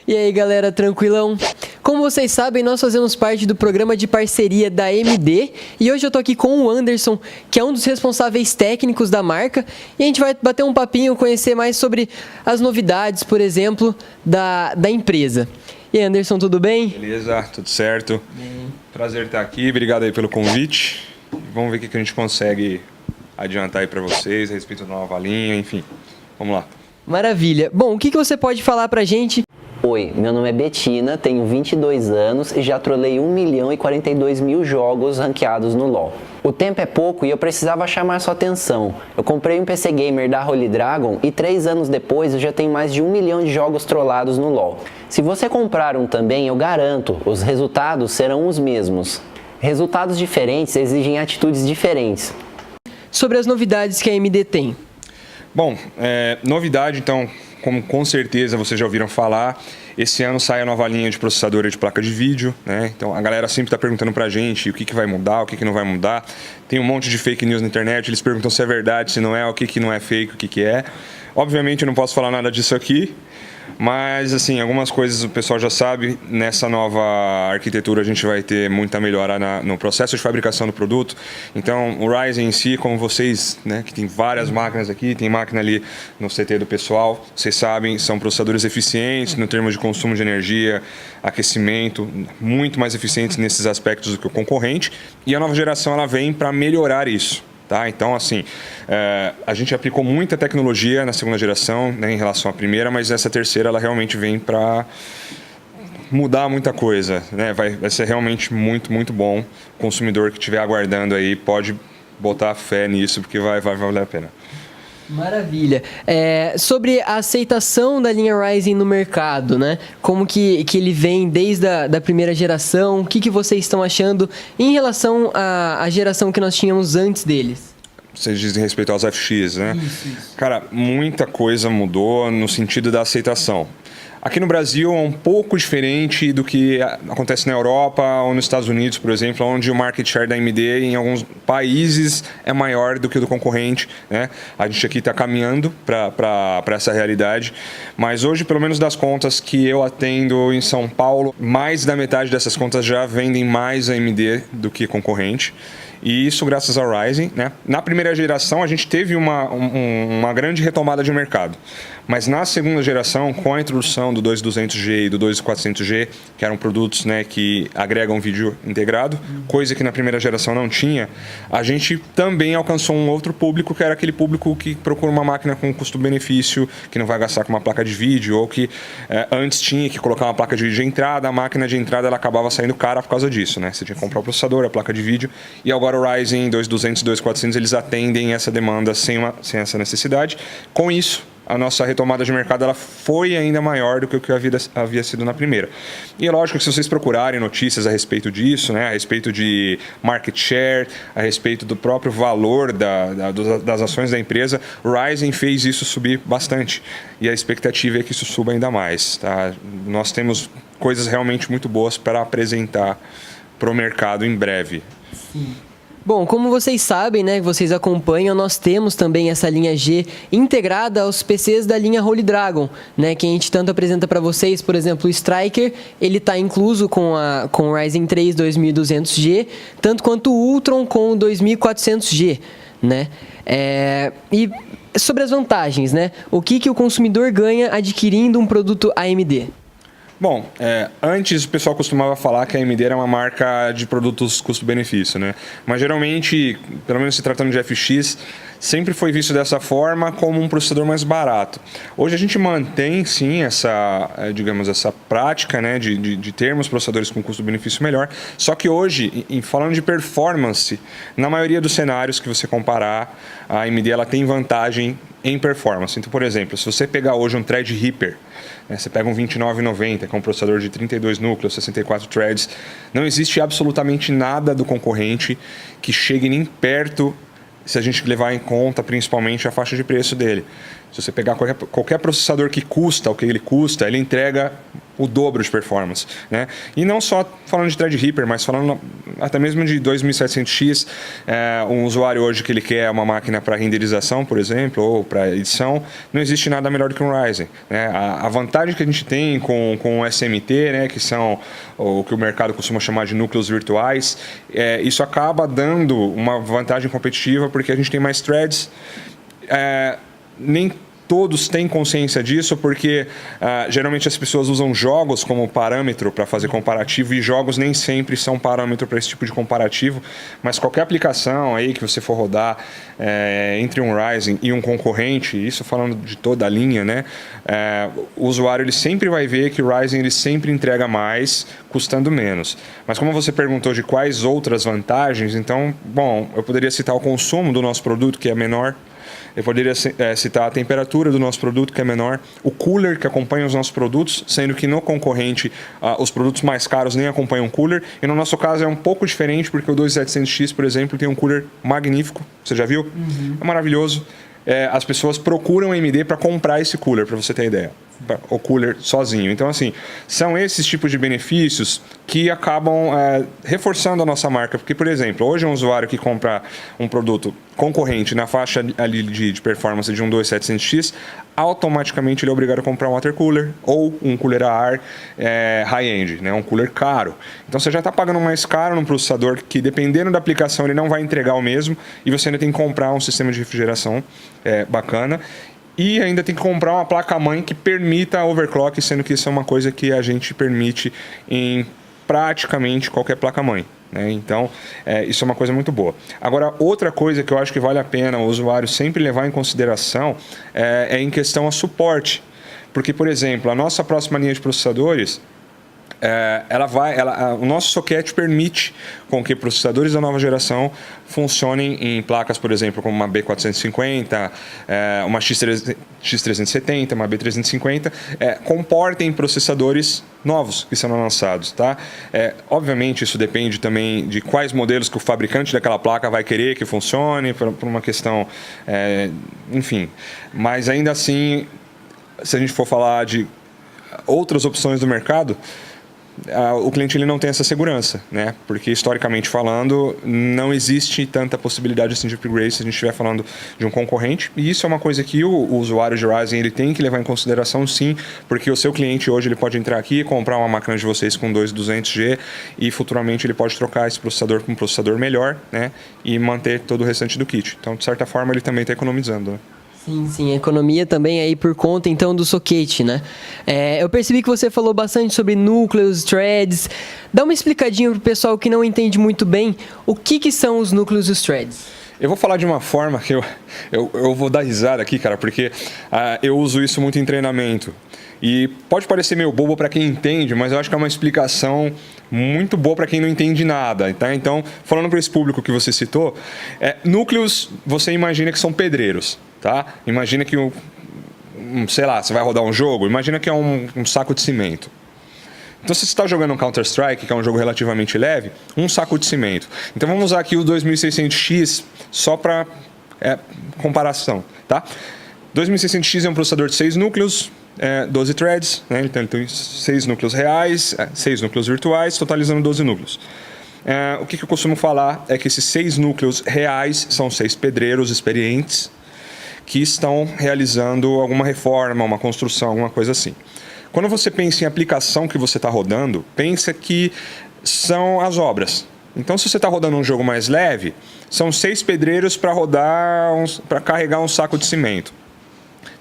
E aí, galera, tranquilão? Como vocês sabem, nós fazemos parte do programa de parceria da AMD e hoje eu tô aqui com o Anderson, que é um dos responsáveis técnicos da marca, e a gente vai bater um papinho, conhecer mais sobre as novidades, por exemplo, da empresa. E aí, Anderson, tudo bem? Beleza, tudo certo. Prazer estar aqui, obrigado aí pelo convite. Vamos ver o que a gente consegue adiantar aí para vocês a respeito da nova linha, enfim. Vamos lá. Maravilha. Bom, o que você pode falar pra gente? Oi, meu nome é Betina, tenho 22 anos e já trolei 1.042.000 jogos ranqueados no LoL. O tempo é pouco e eu precisava chamar sua atenção. Eu comprei um PC Gamer da Holy Dragon e 3 anos depois eu já tenho mais de 1 milhão de jogos trollados no LoL. Se você comprar um também, eu garanto, os resultados serão os mesmos. Resultados diferentes exigem atitudes diferentes. Sobre as novidades que a AMD tem. Bom, novidade então, como com certeza vocês já ouviram falar, esse ano sai a nova linha de processadora de placa de vídeo, né? Então a galera sempre está perguntando pra gente o que vai mudar, o que não vai mudar. Tem um monte de fake news na internet, eles perguntam se é verdade, se não é, o que não é fake, o que é. Obviamente eu não posso falar nada disso aqui, mas assim, algumas coisas o pessoal já sabe. Nessa nova arquitetura a gente vai ter muita melhora no processo de fabricação do produto. Então o Ryzen em si, como vocês, né, que tem várias máquinas aqui, tem máquina ali no CT do pessoal, vocês sabem, são processadores eficientes no termos de consumo de energia, aquecimento, muito mais eficientes nesses aspectos do que o concorrente, e a nova geração ela vem para melhorar isso. Tá? Então, assim, a gente aplicou muita tecnologia na segunda geração, né, em relação à primeira, mas essa terceira ela realmente vem para mudar muita coisa, né? Vai ser realmente muito bom. O consumidor que estiver aguardando aí pode botar fé nisso, porque vai valer a pena. Maravilha. Sobre a aceitação da linha Ryzen no mercado, né? Como que ele vem desde a primeira geração? O que vocês estão achando em relação à geração que nós tínhamos antes deles? Vocês dizem respeito aos FX, né? Isso. Cara, muita coisa mudou no sentido da aceitação. Aqui no Brasil é um pouco diferente do que acontece na Europa ou nos Estados Unidos, por exemplo, onde o market share da AMD em alguns países é maior do que o do concorrente, né? A gente aqui está caminhando para essa realidade, mas hoje, pelo menos das contas que eu atendo em São Paulo, mais da metade dessas contas já vendem mais AMD do que concorrente. E isso graças ao Ryzen, né? Na primeira geração a gente teve uma grande retomada de mercado. Mas na segunda geração, com a introdução do 2200G e do 2400G, que eram produtos, né, que agregam vídeo integrado, coisa que na primeira geração não tinha, a gente também alcançou um outro público, que era aquele público que procura uma máquina com custo-benefício, que não vai gastar com uma placa de vídeo, ou que antes tinha que colocar uma placa de vídeo de entrada, a máquina de entrada ela acabava saindo cara por causa disso, né? Você tinha que comprar o processador, a placa de vídeo, e agora o Ryzen 2200 e 2400 eles atendem essa demanda sem essa necessidade. Com isso, a nossa retomada de mercado ela foi ainda maior do que o que havia sido na primeira. E é lógico que se vocês procurarem notícias a respeito disso, né, a respeito de market share, a respeito do próprio valor das ações da empresa, o Ryzen fez isso subir bastante. E a expectativa é que isso suba ainda mais. Tá? Nós temos coisas realmente muito boas para apresentar para o mercado em breve. Sim. Bom, como vocês sabem, né, vocês acompanham, nós temos também essa linha G integrada aos PCs da linha Holy Dragon, né, que a gente tanto apresenta para vocês, por exemplo, o Striker, ele está incluso com o Ryzen 3 2200G, tanto quanto o Ultron com o 2400G, né, e sobre as vantagens, né, o que o consumidor ganha adquirindo um produto AMD? Bom, antes o pessoal costumava falar que a AMD era uma marca de produtos custo-benefício, né? Mas geralmente, pelo menos se tratando de FX, sempre foi visto dessa forma como um processador mais barato. Hoje a gente mantém sim essa prática, né, de termos processadores com custo-benefício melhor, só que hoje, falando de performance, na maioria dos cenários que você comparar, a AMD ela tem vantagem em performance. Então, por exemplo, se você pegar hoje um Threadripper, né, você pega um 2990, que é um processador de 32 núcleos, 64 threads, não existe absolutamente nada do concorrente que chegue nem perto, se a gente levar em conta principalmente a faixa de preço dele. Se você pegar qualquer processador que custa o que ele custa, ele entrega o dobro de performance, né? E não só falando de Threadripper, mas falando até mesmo de 2700X, um usuário hoje que ele quer uma máquina para renderização, por exemplo, ou para edição, não existe nada melhor do que um Ryzen, né? A vantagem que a gente tem com o SMT, né, que são o que o mercado costuma chamar de núcleos virtuais, isso acaba dando uma vantagem competitiva porque a gente tem mais threads. Nem todos têm consciência disso, porque geralmente as pessoas usam jogos como parâmetro para fazer comparativo, e jogos nem sempre são parâmetro para esse tipo de comparativo, mas qualquer aplicação aí que você for rodar entre um Ryzen e um concorrente, isso falando de toda a linha, né? O usuário ele sempre vai ver que o Ryzen ele sempre entrega mais, custando menos. Mas como você perguntou de quais outras vantagens, então, bom, eu poderia citar o consumo do nosso produto, que é menor. Eu poderia citar a temperatura do nosso produto, que é menor, o cooler que acompanha os nossos produtos, sendo que no concorrente os produtos mais caros nem acompanham o cooler. E no nosso caso é um pouco diferente, porque o 2700X, por exemplo, tem um cooler magnífico. Você já viu? Uhum. É maravilhoso. As pessoas procuram o AMD para comprar esse cooler, para você ter ideia. O cooler sozinho. Então, assim, são esses tipos de benefícios que acabam reforçando a nossa marca. Porque, por exemplo, hoje um usuário que compra um produto concorrente na faixa ali de performance de um 2700X, automaticamente ele é obrigado a comprar um water cooler ou um cooler a ar high-end, né? Um cooler caro. Então, você já está pagando mais caro num processador que, dependendo da aplicação, ele não vai entregar o mesmo, e você ainda tem que comprar um sistema de refrigeração bacana. E ainda tem que comprar uma placa-mãe que permita a overclock, sendo que isso é uma coisa que a gente permite em praticamente qualquer placa-mãe, né? Então, isso é uma coisa muito boa. Agora, outra coisa que eu acho que vale a pena o usuário sempre levar em consideração é em questão a suporte. Porque, por exemplo, a nossa próxima linha de processadores, o nosso socket permite com que processadores da nova geração funcionem em placas, por exemplo, como uma B450, uma X370, uma B350, comportem processadores novos que serão lançados, tá? Obviamente isso depende também de quais modelos que o fabricante daquela placa vai querer que funcione, por uma questão, enfim. Mas ainda assim, se a gente for falar de outras opções do mercado, o cliente ele não tem essa segurança, né? Porque historicamente falando, não existe tanta possibilidade assim de upgrade se a gente estiver falando de um concorrente, e isso é uma coisa que o usuário de Ryzen ele tem que levar em consideração, sim, porque o seu cliente hoje ele pode entrar aqui e comprar uma máquina de vocês com 2200G e futuramente ele pode trocar esse processador por um processador melhor, né? E manter todo o restante do kit. Então, de certa forma, ele também está economizando, né? Sim, a economia também aí por conta, então, do socket, né? Eu percebi que você falou bastante sobre núcleos, threads. Dá uma explicadinha pro pessoal que não entende muito bem o que são os núcleos e os threads. Eu vou falar de uma forma que eu vou dar risada aqui, cara, porque eu uso isso muito em treinamento. E pode parecer meio bobo para quem entende, mas eu acho que é uma explicação muito boa para quem não entende nada, tá? Então, falando para esse público que você citou, núcleos, você imagina que são pedreiros, tá? Imagina que, sei lá, você vai rodar um jogo, imagina que é um saco de cimento. Então, se você está jogando um Counter-Strike, que é um jogo relativamente leve, um saco de cimento. Então, vamos usar aqui o 2600X só para comparação, tá? 2600X é um processador de 6 núcleos, 12 threads, né? Então ele tem 6 núcleos reais, 6 núcleos virtuais, totalizando 12 núcleos. O que eu costumo falar é que esses 6 núcleos reais são 6 pedreiros experientes que estão realizando alguma reforma, uma construção, alguma coisa assim. Quando você pensa em aplicação que você está rodando, pensa que são as obras. Então, se você está rodando um jogo mais leve, são 6 pedreiros para carregar um saco de cimento.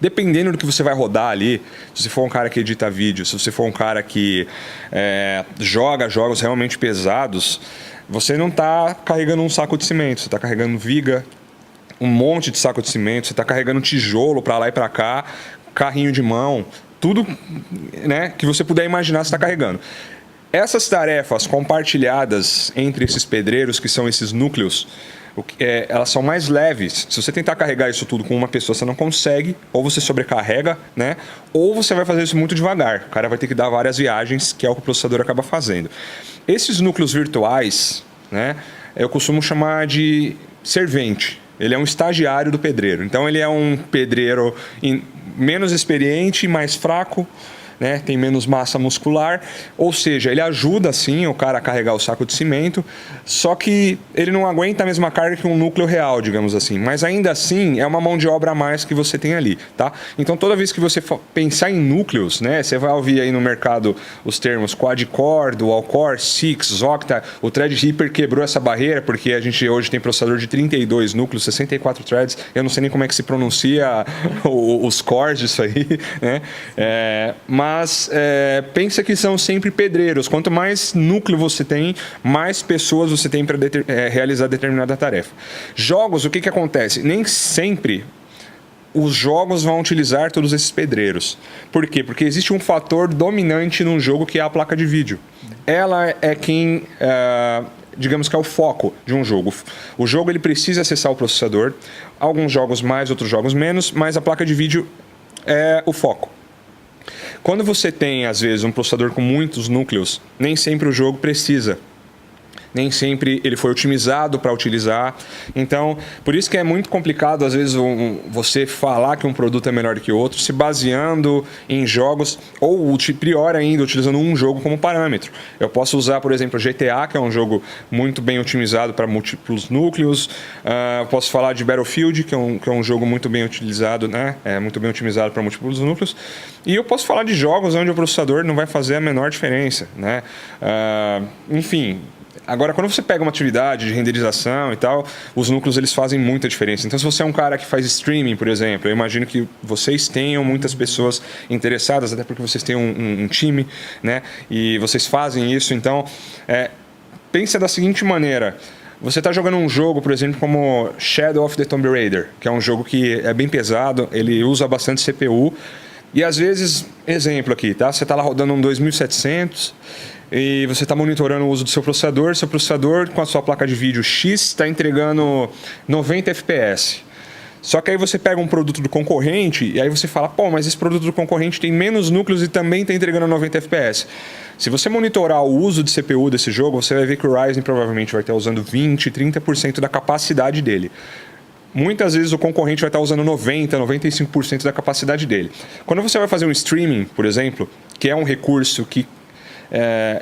Dependendo do que você vai rodar ali, se você for um cara que edita vídeo, se você for um cara que joga jogos realmente pesados, você não está carregando um saco de cimento, você está carregando viga, um monte de saco de cimento, você está carregando tijolo para lá e para cá, carrinho de mão, tudo, né, que você puder imaginar você está carregando. Essas tarefas compartilhadas entre esses pedreiros, que são esses núcleos, elas são mais leves. Se você tentar carregar isso tudo com uma pessoa, você não consegue, ou você sobrecarrega, né? Ou você vai fazer isso muito devagar. O cara vai ter que dar várias viagens, que é o que o processador acaba fazendo. Esses núcleos virtuais, né, eu costumo chamar de servente. Ele é um estagiário do pedreiro. Então, ele é um pedreiro menos experiente, mais fraco, né? Tem menos massa muscular, ou seja, ele ajuda sim o cara a carregar o saco de cimento, só que ele não aguenta a mesma carga que um núcleo real, digamos assim, mas ainda assim é uma mão de obra a mais que você tem ali, tá? Então toda vez que você pensar em núcleos, né, você vai ouvir aí no mercado os termos quad-core, dual-core, six, octa, o Threadripper quebrou essa barreira porque a gente hoje tem processador de 32 núcleos, 64 threads, eu não sei nem como é que se pronuncia os cores disso aí, né? Mas pensa que são sempre pedreiros. Quanto mais núcleo você tem, mais pessoas você tem para realizar determinada tarefa. Jogos, o que acontece? Nem sempre os jogos vão utilizar todos esses pedreiros. Por quê? Porque existe um fator dominante num jogo que é a placa de vídeo. Ela é quem... digamos que é o foco de um jogo. O jogo ele precisa acessar o processador, alguns jogos mais, outros jogos menos, mas a placa de vídeo é o foco. Quando você tem, às vezes, um processador com muitos núcleos, nem sempre o jogo precisa. Nem sempre ele foi otimizado para utilizar. Então, por isso que é muito complicado, às vezes, você falar que um produto é melhor que o outro, se baseando em jogos, ou pior ainda, utilizando um jogo como parâmetro. Eu posso usar, por exemplo, GTA, que é um jogo muito bem otimizado para múltiplos núcleos. Posso falar de Battlefield, que é um jogo muito bem utilizado, né? Muito bem otimizado para múltiplos núcleos. E eu posso falar de jogos onde o processador não vai fazer a menor diferença, né? Enfim... Agora, quando você pega uma atividade de renderização e tal, os núcleos eles fazem muita diferença. Então, se você é um cara que faz streaming, por exemplo, eu imagino que vocês tenham muitas pessoas interessadas, até porque vocês têm um time, né? E vocês fazem isso. Então, pensa da seguinte maneira. Você está jogando um jogo, por exemplo, como Shadow of the Tomb Raider, que é um jogo que é bem pesado, ele usa bastante CPU. E, às vezes, exemplo aqui, tá? Você está lá rodando um 2700... e você está monitorando o uso do seu processador com a sua placa de vídeo X está entregando 90 FPS. Só que aí você pega um produto do concorrente e aí você fala, pô, mas esse produto do concorrente tem menos núcleos e também está entregando 90 FPS. Se você monitorar o uso de CPU desse jogo, você vai ver que o Ryzen provavelmente vai estar usando 20%, 30% da capacidade dele. Muitas vezes o concorrente vai estar usando 90%, 95% da capacidade dele. Quando você vai fazer um streaming, por exemplo, que é um recurso que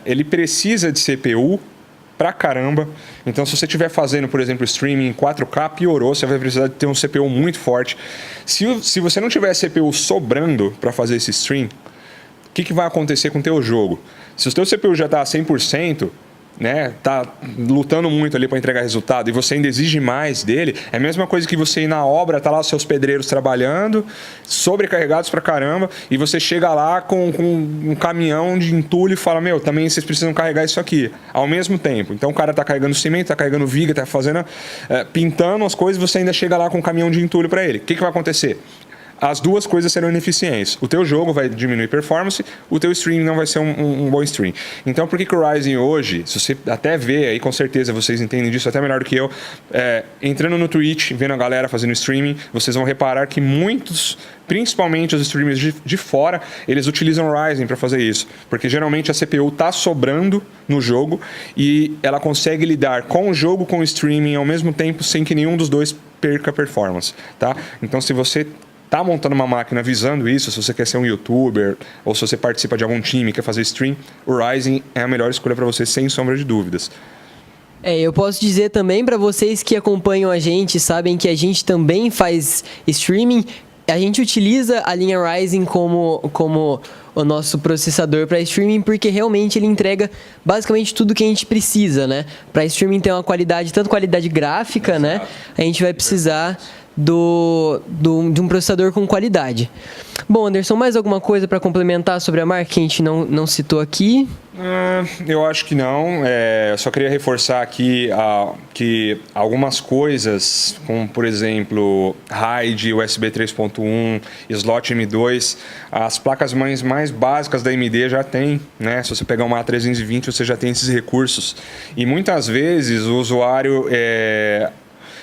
ele precisa de CPU pra caramba. Então, se você estiver fazendo, por exemplo, streaming em 4K, piorou. Você vai precisar de ter um CPU muito forte. Se você não tiver CPU sobrando para fazer esse stream, o que vai acontecer com o teu jogo? Se o teu CPU já está a 100%, né, tá lutando muito ali para entregar resultado e você ainda exige mais dele, é a mesma coisa que você ir na obra, tá lá os seus pedreiros trabalhando, sobrecarregados pra caramba, e você chega lá com um caminhão de entulho e fala, meu, também vocês precisam carregar isso aqui, ao mesmo tempo. Então o cara tá carregando cimento, tá carregando viga, tá fazendo, pintando as coisas, você ainda chega lá com um caminhão de entulho para ele. O que vai acontecer? As duas coisas serão ineficientes. O teu jogo vai diminuir performance, o teu stream não vai ser um bom stream. Então, por que o Ryzen hoje, se você até vê, aí com certeza vocês entendem disso até melhor do que eu, entrando no Twitch, vendo a galera fazendo streaming, vocês vão reparar que muitos, principalmente os streamers de fora, eles utilizam o Ryzen para fazer isso. Porque geralmente a CPU está sobrando no jogo e ela consegue lidar com o jogo, com o streaming ao mesmo tempo, sem que nenhum dos dois perca performance. Tá? Então, se você está montando uma máquina visando isso, se você quer ser um youtuber ou se você participa de algum time e quer fazer stream, o Ryzen é a melhor escolha para você, sem sombra de dúvidas. Eu posso dizer também para vocês que acompanham a gente, sabem que a gente também faz streaming, a gente utiliza a linha Ryzen como o nosso processador para streaming, porque realmente ele entrega basicamente tudo que a gente precisa, né? Para streaming ter uma qualidade, tanto qualidade gráfica, né? A gente vai precisar de um processador com qualidade. Bom, Anderson, mais alguma coisa para complementar sobre a marca que a gente não citou aqui? Eu acho que não. Só queria reforçar aqui que algumas coisas, como por exemplo RAID, USB 3.1, slot M2, as placas mães mais básicas da AMD já tem, né? Se você pegar uma A320, você já tem esses recursos. E muitas vezes o usuário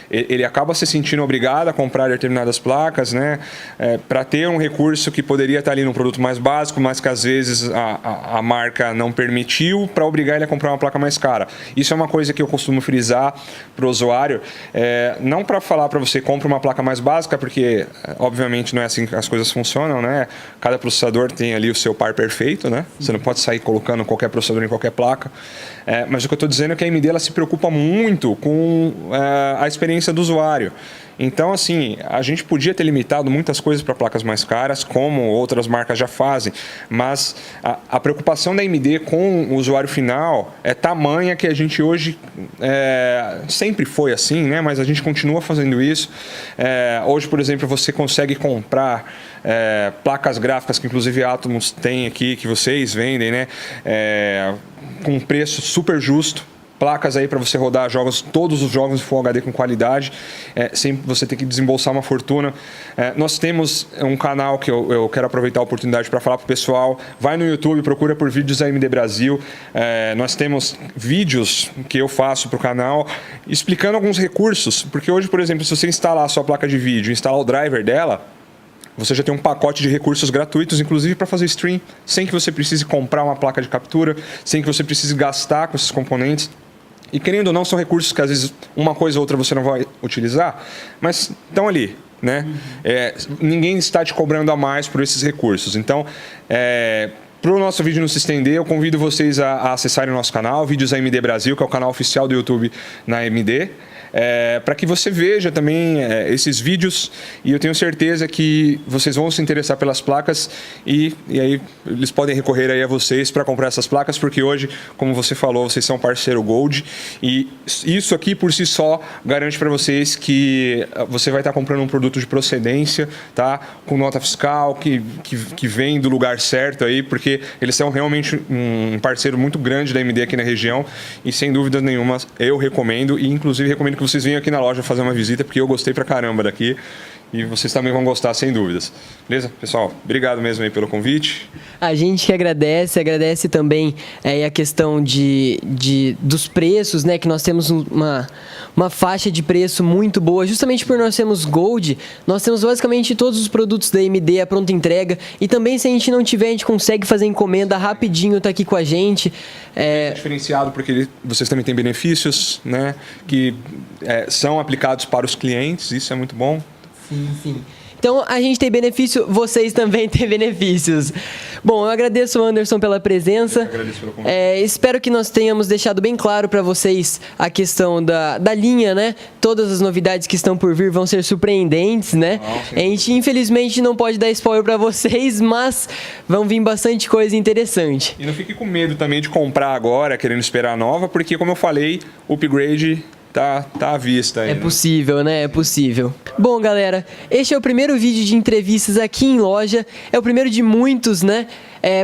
ele acaba se sentindo obrigado a comprar determinadas placas, né, para ter um recurso que poderia estar ali num produto mais básico, mas que às vezes a marca não permitiu, para obrigar ele a comprar uma placa mais cara. Isso é uma coisa que eu costumo frisar para o usuário, não para falar para você compre uma placa mais básica, porque obviamente não é assim que as coisas funcionam, né? Cada processador tem ali o seu par perfeito, né? Você não pode sair colocando qualquer processador em qualquer placa. Mas o que eu estou dizendo é que a AMD ela se preocupa muito com a experiência do usuário. Então, assim, a gente podia ter limitado muitas coisas para placas mais caras, como outras marcas já fazem, mas a preocupação da AMD com o usuário final é tamanha que a gente hoje sempre foi assim, né? Mas a gente continua fazendo isso. Hoje, por exemplo, você consegue comprar placas gráficas que inclusive a Atomos tem aqui, que vocês vendem, né? Com um preço super justo. Placas aí para você rodar todos os jogos em Full HD com qualidade, sem você ter que desembolsar uma fortuna. Nós temos um canal que eu quero aproveitar a oportunidade para falar para o pessoal. Vai no YouTube, procura por vídeos da AMD Brasil. Nós temos vídeos que eu faço para o canal explicando alguns recursos, porque hoje, por exemplo, se você instalar a sua placa de vídeo, instalar o driver dela, você já tem um pacote de recursos gratuitos, inclusive para fazer stream, sem que você precise comprar uma placa de captura, sem que você precise gastar com esses componentes. E querendo ou não, são recursos que às vezes uma coisa ou outra você não vai utilizar, mas estão ali, né? Ninguém está te cobrando a mais por esses recursos. Então, para o nosso vídeo não se estender, eu convido vocês a acessarem o nosso canal, Vídeos da AMD Brasil, que é o canal oficial do YouTube na AMD. Para que você veja também esses vídeos, e eu tenho certeza que vocês vão se interessar pelas placas e aí eles podem recorrer aí a vocês para comprar essas placas, porque hoje, como você falou, vocês são parceiro Gold e isso aqui por si só garante para vocês que você vai estar comprando um produto de procedência, tá? Com nota fiscal, que vem do lugar certo aí, porque eles são realmente um parceiro muito grande da AMD aqui na região e sem dúvida nenhuma eu recomendo e inclusive recomendo que vocês venham aqui na loja fazer uma visita, porque eu gostei pra caramba daqui e vocês também vão gostar, sem dúvidas. Beleza? Pessoal, obrigado mesmo aí pelo convite. A gente que agradece também a questão dos preços, né? Que nós temos uma faixa de preço muito boa. Justamente por nós termos Gold, nós temos basicamente todos os produtos da AMD a pronta entrega. E também, se a gente não tiver, a gente consegue fazer encomenda rapidinho, tá aqui com a gente. É diferenciado porque vocês também têm benefícios, né? Que são aplicados para os clientes, isso é muito bom. Sim. Então, a gente tem benefício, vocês também têm benefícios. Bom, eu agradeço, Anderson, pela presença. Eu agradeço pelo convite. Espero que nós tenhamos deixado bem claro para vocês a questão da linha, né? Todas as novidades que estão por vir vão ser surpreendentes, né? A gente, infelizmente, não pode dar spoiler para vocês, mas vão vir bastante coisa interessante. E não fique com medo também de comprar agora, querendo esperar a nova, porque, como eu falei, o upgrade tá à vista aí. É possível, né? É possível. Bom, galera, este é o primeiro vídeo de entrevistas aqui em loja. É o primeiro de muitos, né?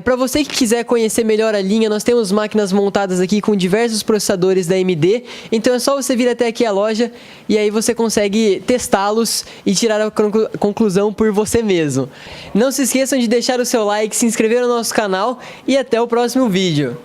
Para você que quiser conhecer melhor a linha, nós temos máquinas montadas aqui com diversos processadores da AMD. Então é só você vir até aqui a loja e aí você consegue testá-los e tirar a conclusão por você mesmo. Não se esqueçam de deixar o seu like, se inscrever no nosso canal e até o próximo vídeo.